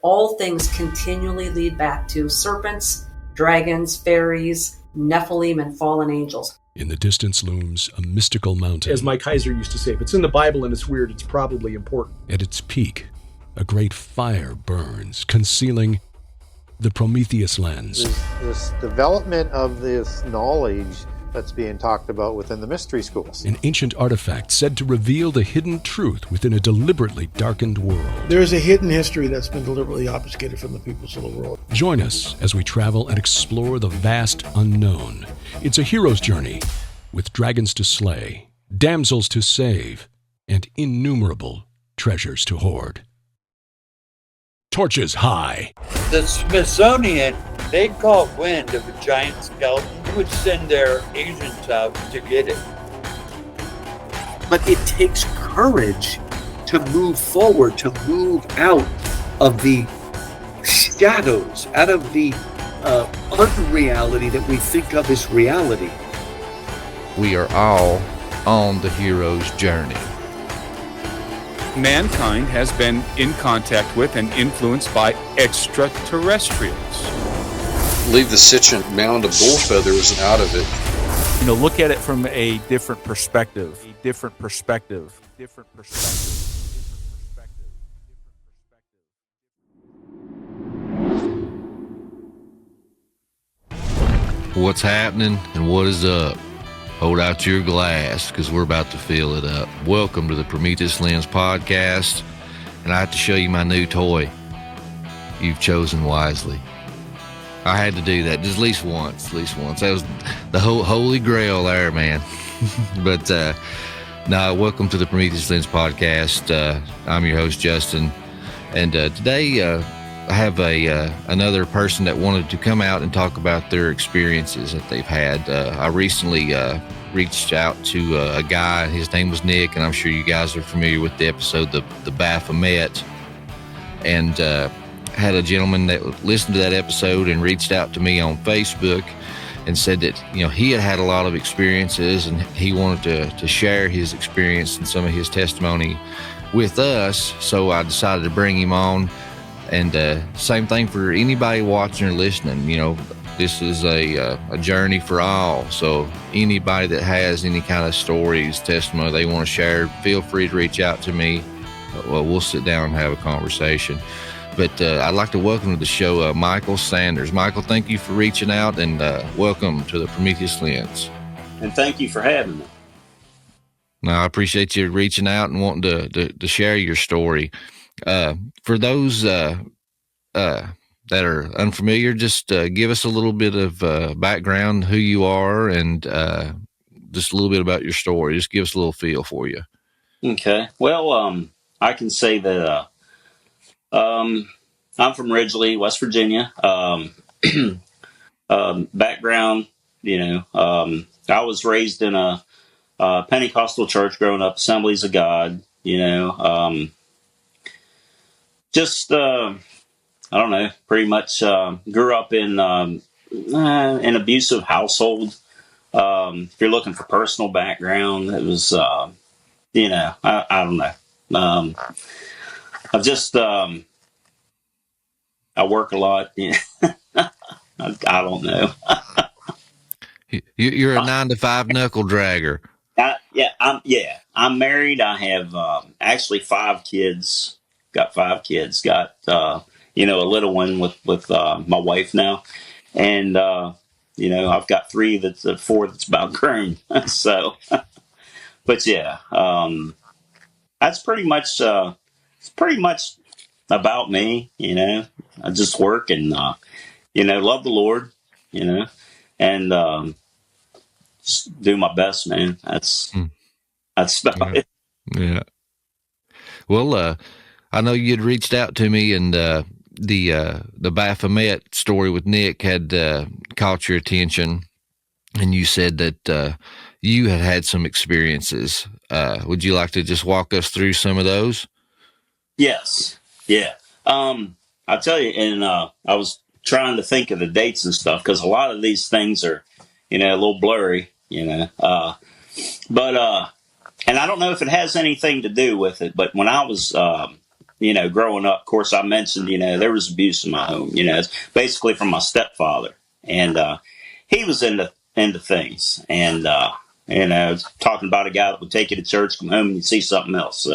All things continually lead back to serpents, dragons, fairies, Nephilim, and fallen angels. In the distance looms a mystical mountain. As Mike Heiser used to say, if it's in the Bible and it's weird, it's probably important. At its peak, a great fire burns, concealing the Prometheus lens. This development of this knowledge that's being talked about within the mystery schools. An ancient artifact said to reveal the hidden truth within a deliberately darkened world. There is a hidden history that's been deliberately obfuscated from the peoples of the world. Join us as we travel and explore the vast unknown. It's a hero's journey with dragons to slay, damsels to save, and innumerable treasures to hoard. Torches high. The Smithsonian, they caught wind of a giant skeleton. They would send their agents out to get it. But it takes courage to move forward, to move out of the shadows, out of the unreality that we think of as reality. We are all on the hero's journey. Mankind has been in contact with and influenced by extraterrestrials. Leave the sentient mound of bull feathers out of it. You know, look at it from a different perspective. What's happening and what is up? Hold out your glass because we're about to fill it up. Welcome to the Prometheus Lens podcast, and I have to show you my new toy. You've chosen wisely. I had to do that just at least once. That was the whole holy grail there, man. But now, welcome to the Prometheus Lens podcast. I'm your host, Justin, and today I have another person that wanted to come out and talk about their experiences that they've had. I recently reached out to a guy. His name was Nick, and I'm sure you guys are familiar with the episode, the Baphomet. And had a gentleman that listened to that episode and reached out to me on Facebook and said that, you know, he had a lot of experiences and he wanted to share his experience and some of his testimony with us. So I decided to bring him on. And same thing for anybody watching or listening. You know, this is a journey for all. So anybody that has any kind of stories, testimony they want to share, feel free to reach out to me. Well, we'll sit down and have a conversation. But I'd like to welcome to the show Michael Sanders. Michael, thank you for reaching out, and welcome to the Prometheus Lens. And thank you for having me. Now, I appreciate you reaching out and wanting to share your story. For those that are unfamiliar, just give us a little bit of background, who you are, and just a little bit about your story. Just give us a little feel for you. Okay. Well, I can say that I'm from Ridgely, West Virginia. Background, you know, I was raised in a Pentecostal church growing up, Assemblies of God, you know, I don't know, pretty much grew up in an abusive household. If you're looking for personal background, it was, you know, I don't know. I've just, I work a lot. You know? I don't know. You're a 9-to-5 knuckle dragger. I'm married. I have actually 5 kids. Got 5 kids. Got you know, a little one with my wife now, and you know, I've got 4 that's about grown. So, but yeah, that's pretty much it's pretty much about me. You know, I just work and you know, love the Lord. You know, and just do my best, man. That's about it. Yeah. Well, I know you'd reached out to me, and the Baphomet story with Nick had caught your attention, and you said that you had some experiences. Would you like to just walk us through some of those? Yes. Yeah. I'll tell you, and I was trying to think of the dates and stuff, because a lot of these things are, you know, a little blurry, you know. But and I don't know if it has anything to do with it, but when I was growing up, of course, I mentioned, there was abuse in my home. It's basically from my stepfather, and he was into things, and talking about a guy that would take you to church, come home, and you'd see something else.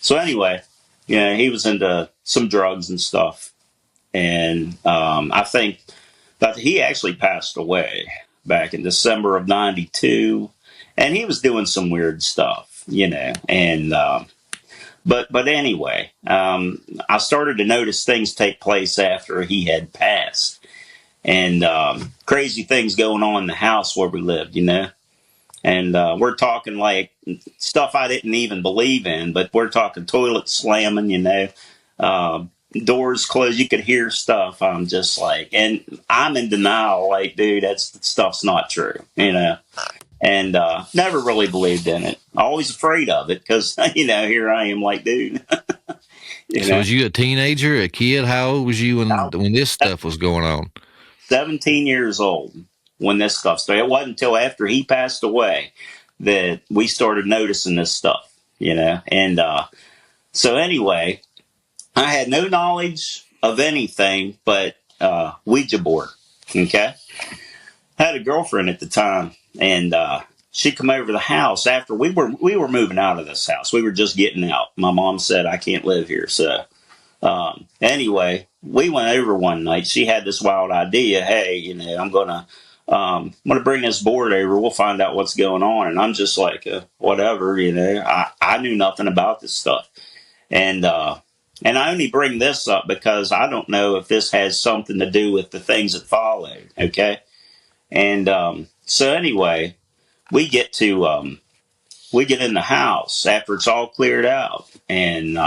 So anyway, he was into some drugs and stuff, and I think that he actually passed away back in December of '92, and he was doing some weird stuff, and. But anyway, I started to notice things take place after he had passed, and crazy things going on in the house where we lived, and we're talking like stuff I didn't even believe in, but we're talking toilets slamming, doors closed. You could hear stuff. I'm just like, and I'm in denial, like, dude, that stuff's not true, and never really believed in it. Always afraid of it because, here I am like, dude. So was you a teenager, a kid? How old was you when this stuff was going on? 17 years old when this stuff started. It wasn't until after he passed away that we started noticing this stuff, And so anyway, I had no knowledge of anything but Ouija board, okay? I had a girlfriend at the time, and she come over to the house after we were moving out of this house. We were just getting out. My mom said, I can't live here. So anyway, we went over one night. She had this wild idea. Hey, I'm going to bring this board over. We'll find out what's going on. And I'm just like, whatever, I knew nothing about this stuff. And I only bring this up because I don't know if this has something to do with the things that followed. Okay. And so anyway, we get in the house after it's all cleared out, and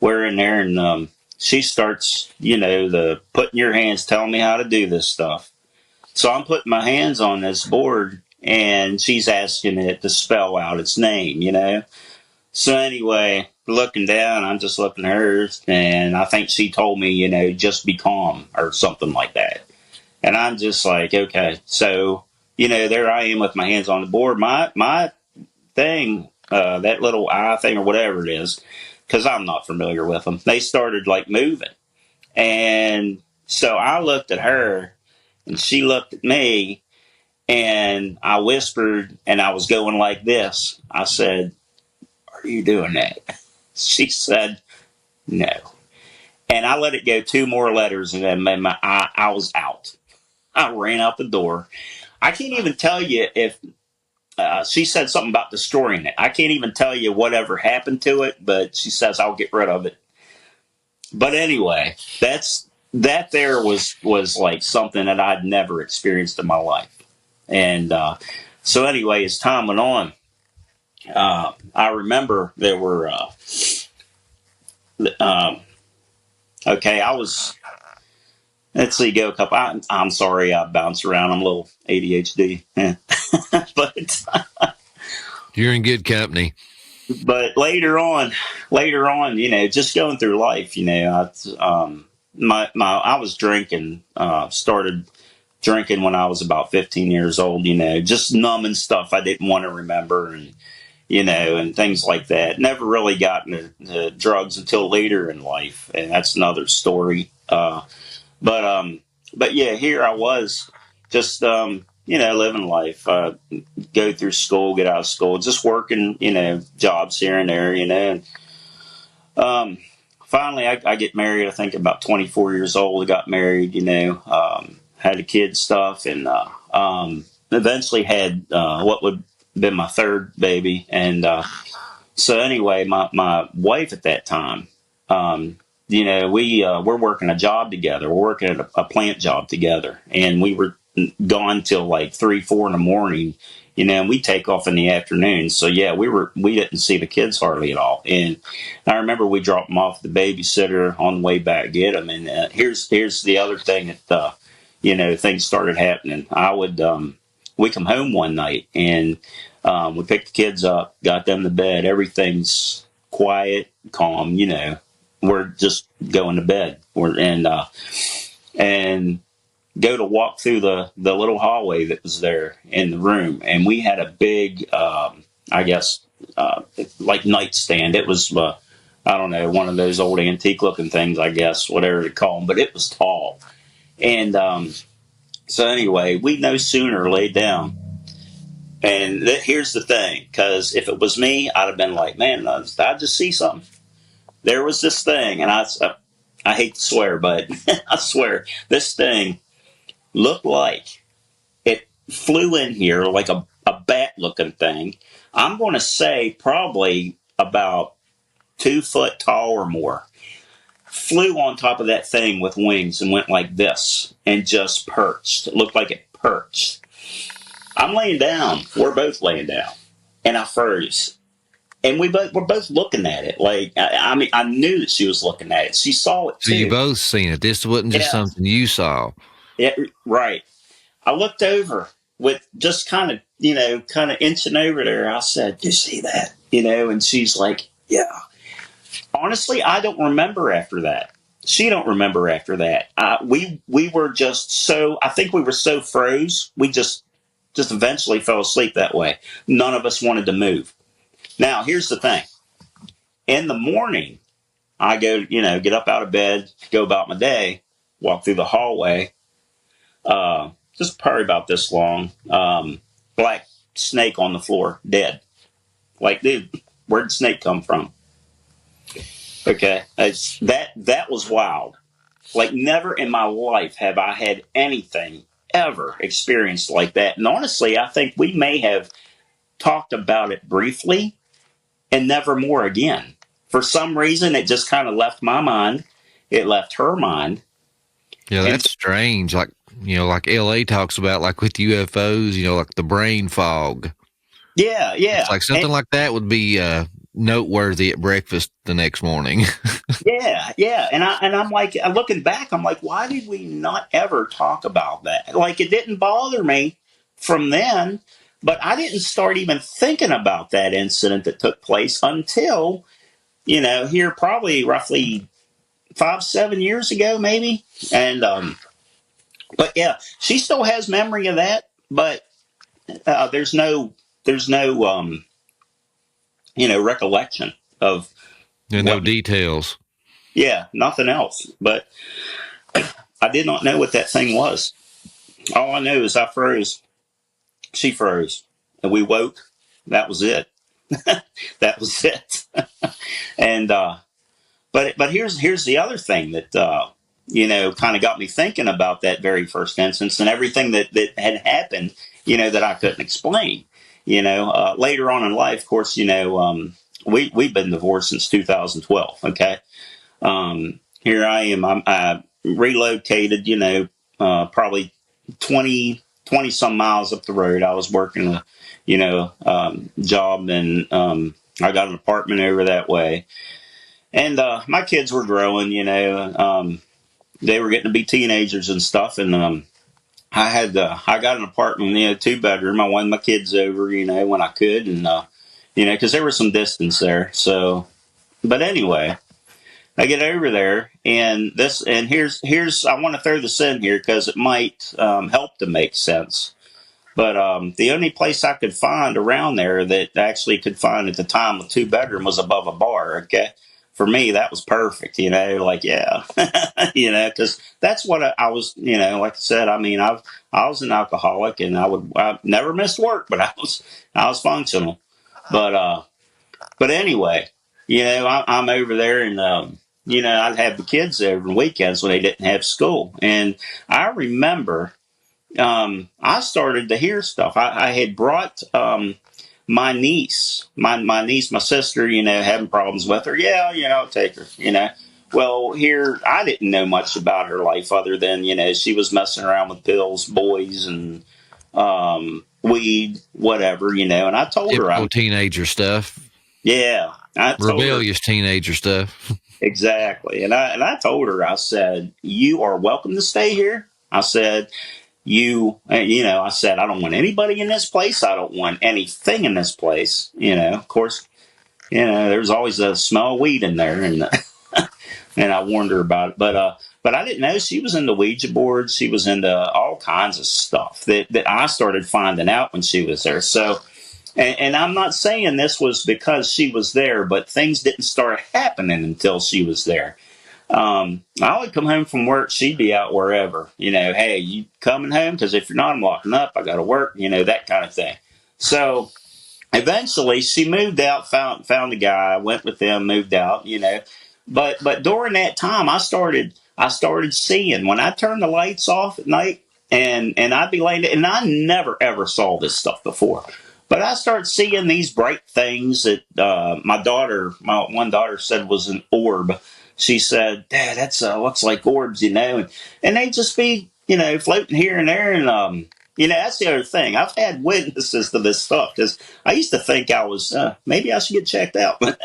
we're in there, and she starts, the putting your hands, telling me how to do this stuff. So I'm putting my hands on this board, and she's asking it to spell out its name, So anyway, looking down, I'm just looking at her, and I think she told me, just be calm or something like that. And I'm just like, okay, so, there I am with my hands on the board. My thing, that little eye thing or whatever it is, because I'm not familiar with them, they started like moving. And so I looked at her and she looked at me, and I whispered, and I was going like this. I said, are you doing that? She said, no. And I let it go 2 more letters, and then I was out. I ran out the door. I can't even tell you if she said something about destroying it. I can't even tell you whatever happened to it, but she says I'll get rid of it. But anyway, that there was like something that I'd never experienced in my life. And so anyway, as time went on, I remember there were okay, I was. Let's see, go a couple. I'm sorry, I bounce around. I'm a little ADHD, but you're in good company. But later on, just going through life, I was drinking. Started drinking when I was about 15 years old. Just numbing stuff I didn't want to remember, and and things like that. Never really got into drugs until later in life, and that's another story. But yeah, here I was just, living life, go through school, get out of school, just working, jobs here and there, and, finally I get married, I think about 24 years old. I got married, had a kid stuff, and, eventually had, what would have been my 3rd baby. And, so anyway, my wife at that time, we're working a job together. We're working at a plant job together, and we were gone till like 3, 4 in the morning, and we take off in the afternoon. So yeah, we didn't see the kids hardly at all. And I remember we dropped them off at the babysitter on the way back, get them. And here's the other thing that, things started happening. We come home one night, and we picked the kids up, got them to bed. Everything's quiet, calm, we're just going to bed. And go to walk through the little hallway that was there in the room. And we had a big, like nightstand. It was I don't know, one of those old antique looking things, I guess, whatever to call them, but it was tall. And so anyway, we no sooner laid down. And here's the thing, because if it was me, I'd have been like, man, did I just see something? There was this thing, and I hate to swear, but I swear, this thing looked like it flew in here like a bat-looking thing. I'm going to say probably about 2 foot tall or more. Flew on top of that thing with wings and went like this and just perched. It looked like it perched. I'm laying down. We're both laying down. And I froze. And we're both looking at it. Like, I mean, I knew that she was looking at it. She saw it too. So you both seen it. This wasn't just something you saw. Yeah, right. I looked over with just kind of inching over there. I said, "Do you see that?" And she's like, "Yeah." Honestly, I don't remember after that. She don't remember after that. We were just so, I think we were so froze. We just eventually fell asleep that way. None of us wanted to move. Now, here's the thing. In the morning, I go, get up out of bed, go about my day, walk through the hallway, just probably about this long, black snake on the floor, dead. Like, dude, where'd the snake come from? Okay, that was wild. Like, never in my life have I had anything ever experienced like that. And honestly, I think we may have talked about it briefly and never more again. For some reason, it just kind of left my mind. It left her mind. Yeah, that's strange. Like, like LA talks about, like with UFOs, like the brain fog. Yeah. It's like something like that would be noteworthy at breakfast the next morning. Yeah. And I'm like, looking back, I'm like, why did we not ever talk about that? Like, it didn't bother me from then, but I didn't start even thinking about that incident that took place until, here probably roughly 5-7 years ago, maybe. And, but yeah, she still has memory of that, but there's no recollection of no details. Yeah, nothing else. But I did not know what that thing was. All I know is I froze. She froze, and we woke. That was it. That was it. And but here's the other thing that kind of got me thinking about that very first instance and everything that had happened. That I couldn't explain. Later on in life, of course, we've been divorced since 2012. Okay. Here I am. I relocated, probably 20 some miles up the road. I was working a, job and, I got an apartment over that way and, my kids were growing, they were getting to be teenagers and stuff. And, I got an apartment, 2-bedroom. I wanted my kids over, when I could. And, cause there was some distance there. So, but anyway, I get over there and here's, I want to throw this in here cause it might, help to make sense. But, the only place I could find around there that actually could find at the time with 2-bedroom was above a bar. Okay. For me, that was perfect, like, yeah, cause that's what I was, like I said, I mean, I was an alcoholic and I never missed work, but I was functional. But anyway, I'm over there and, I'd have the kids over on weekends when they didn't have school. And I remember, I started to hear stuff. I had brought, my niece, my sister, having problems with her. Yeah, I'll take her, Well, here, I didn't know much about her life other than, she was messing around with pills, boys, and weed, whatever, and I told her. Teenager stuff. Yeah. Rebellious teenager stuff. Exactly. And I told her, I said, you are welcome to stay here. I said, I said, I don't want anybody in this place. I don't want anything in this place. Of course, there's always a smell of weed in there. And, and I warned her about it. But I didn't know she was into Ouija boards. She was into all kinds of stuff that I started finding out when she was there. So And I'm not saying this was because she was there, but things didn't start happening until she was there. I would come home from work. She'd be out wherever, hey, you coming home? Because if you're not, I'm locking up. I got to work, that kind of thing. So eventually she moved out, found a guy, went with them, moved out, but during that time I started seeing, when I turned the lights off at night and I'd be laying there, and I never ever saw this stuff before. But I started seeing these bright things that my one daughter said was an orb. She said, "Dad, that's looks like orbs, and they just be, floating here and there." And that's the other thing. I've had witnesses to this stuff because I used to think I was maybe I should get checked out, but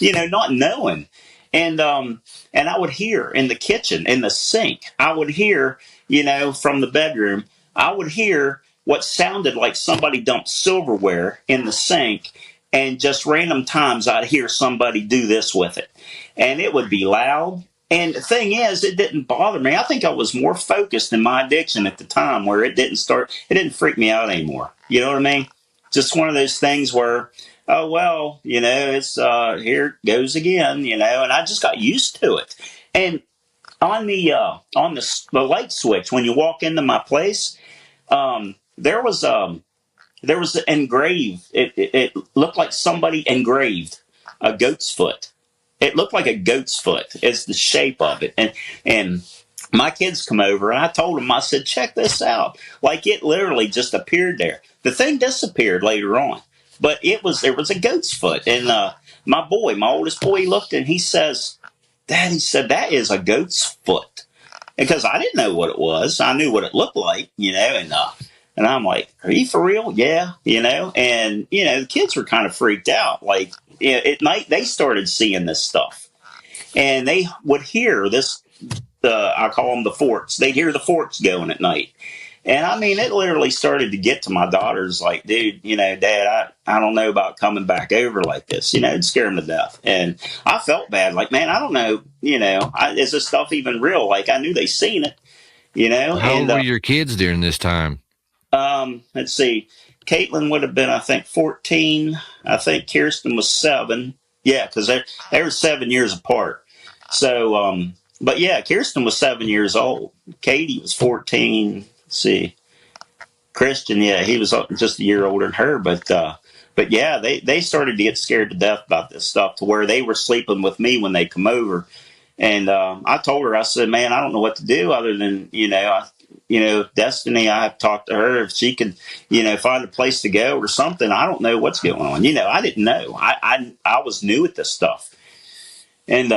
not knowing. And I would hear in the kitchen, in the sink, I would hear, from the bedroom, I would hear what sounded like somebody dumped silverware in the sink, and just random times I'd hear somebody do this with it. And it would be loud. And the thing is, it didn't bother me. I think I was more focused in my addiction at the time, where it didn't freak me out anymore. You know what I mean? Just one of those things where, oh, well, it's here it goes again, and I just got used to it. And on the light switch, when you walk into my place, there was engraved. It looked like somebody engraved a goat's foot. It looked like a goat's foot. It's the shape of it. And my kids come over, and I told them, I said, check this out. Like, it literally just appeared there. The thing disappeared later on, but there was a goat's foot. And my oldest boy, looked, and he says, Dad, he said, that is a goat's foot. Because I didn't know what it was. I knew what it looked like, and I'm like, are you for real? Yeah, and, the kids were kind of freaked out. Like, at night, they started seeing this stuff. And they would hear this, I call them the forks. They'd hear the forks going at night. And, I mean, it literally started to get to my daughters like, dude, Dad, I don't know about coming back over like this. It'd scare them to death. And I felt bad. Like, man, I don't know, is this stuff even real? Like, I knew they seen it, How old were your kids during this time? Let's see. Caitlin would have been, I think, 14. I think Kirsten was 7. Yeah, because they were 7 years apart. So, but yeah, Kirsten was 7 years old. Katie was 14. Let's see. Christian, yeah, he was just a year older than her. But yeah, they started to get scared to death about this stuff, to where they were sleeping with me when they come over. And I told her, I said, man, I don't know what to do other than, Destiny, I have talked to her if she could, find a place to go or something. I don't know what's going on. I didn't know. I was new at this stuff. And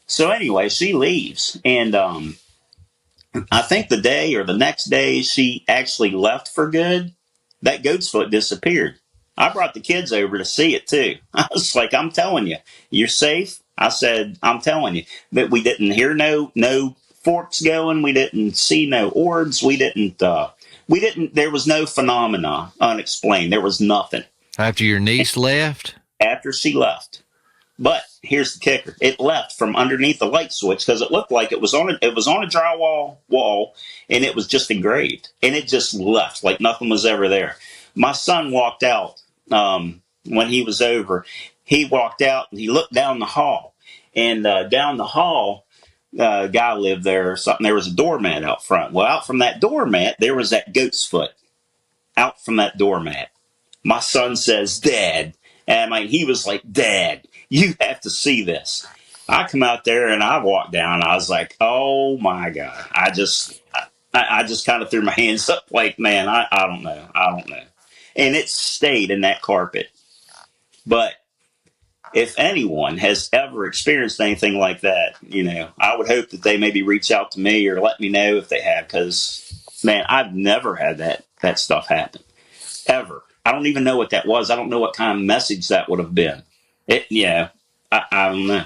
so anyway, she leaves. And I think the day or the next day she actually left for good, that goat's foot disappeared. I brought the kids over to see it too. I was like, I'm telling you, you're safe. I said, I'm telling you. But we didn't hear no forks going. We didn't see no orbs. There was no phenomena unexplained. There was nothing. After your niece left? After she left. But here's the kicker. It left from underneath the light switch, because it looked like it was on a drywall wall, and it was just engraved. And it just left like nothing was ever there. My son walked out when he was over. He walked out and he looked down the hall. And down the hall, a guy lived there or something. There was a doormat out front. Well, out from that doormat, there was that goat's foot. Out from that doormat. My son says, Dad. And he was like, Dad, you have to see this. I come out there and I walked down. I was like, oh my God. I just kind of threw my hands up like, man, I don't know. And it stayed in that carpet. But if anyone has ever experienced anything like that, I would hope that they maybe reach out to me or let me know if they have, because, man, I've never had that stuff happen. Ever. I don't even know what that was. I don't know what kind of message that would have been. I don't know.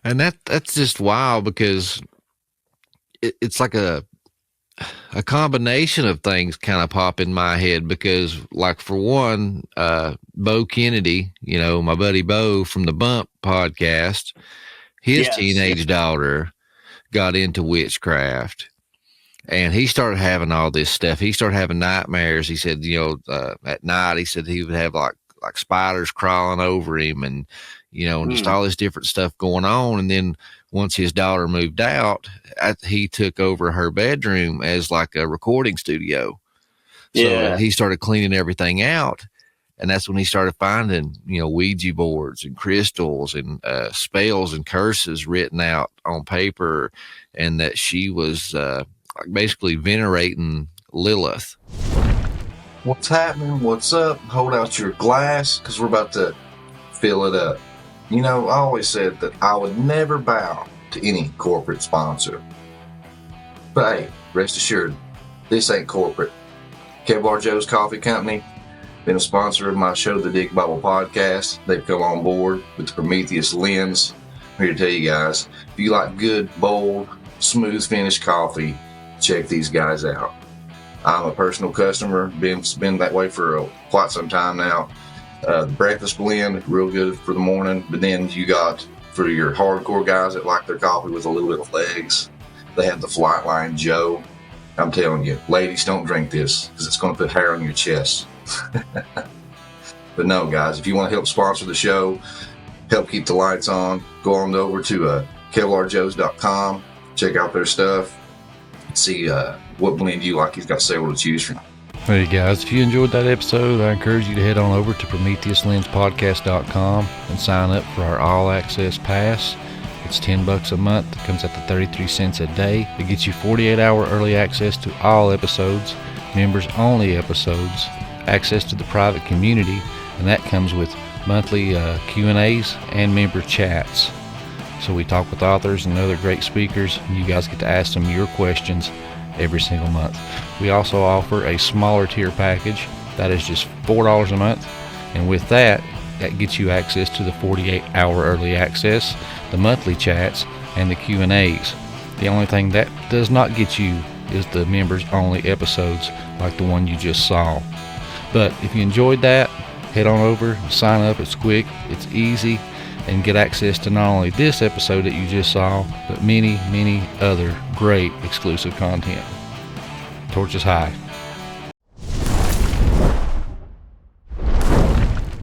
And that's just wild, because it's like a combination of things kind of pop in my head, because, like, for one, Bo Kennedy, my buddy Bo from the Bump podcast, his teenage daughter got into witchcraft. And he started having all this stuff. He started having nightmares. He said, at night, he said he would have like spiders crawling over him and, just all this different stuff going on. And then once his daughter moved out, he took over her bedroom as like a recording studio. So he started cleaning everything out. And that's when he started finding, Ouija boards and crystals and spells and curses written out on paper, and that she was basically venerating Lilith. What's happening? What's up? Hold out your glass, because we're about to fill it up. I always said that I would never bow to any corporate sponsor. But hey, rest assured, this ain't corporate. Kevlar Joe's Coffee Company, been a sponsor of my show, the Dick Bible Podcast. They've come on board with the Prometheus lens. I'm here to tell you guys, if you like good, bold, smooth finish coffee, check these guys out. I'm a personal customer, been that way for quite some time now. The breakfast blend, real good for the morning, but then you got, for your hardcore guys that like their coffee with a little bit of legs, they have the Flightline Joe. I'm telling you, ladies, don't drink this because it's going to put hair on your chest. But no, guys, if you want to help sponsor the show, help keep the lights on, go on over to KevlarJoes.com, check out their stuff, see what blend you like. He's got several to choose from. Hey guys, if you enjoyed that episode, I encourage you to head on over to PrometheusLensPodcast.com and sign up for our All Access Pass. It's $10 a month. It comes out to 33 cents a day. It gets you 48-hour early access to all episodes, members-only episodes, access to the private community, and that comes with monthly Q&As and member chats. So we talk with authors and other great speakers, and you guys get to ask them your questions every single month. We also offer a smaller tier package that is just $4 a month, and with that gets you access to the 48-hour early access, the monthly chats, and the Q&As. The only thing that does not get you is the members only episodes like the one you just saw. But if you enjoyed that, head on over and sign up. It's quick, it's easy, and get access to not only this episode that you just saw, but many, many other great exclusive content. Torches high.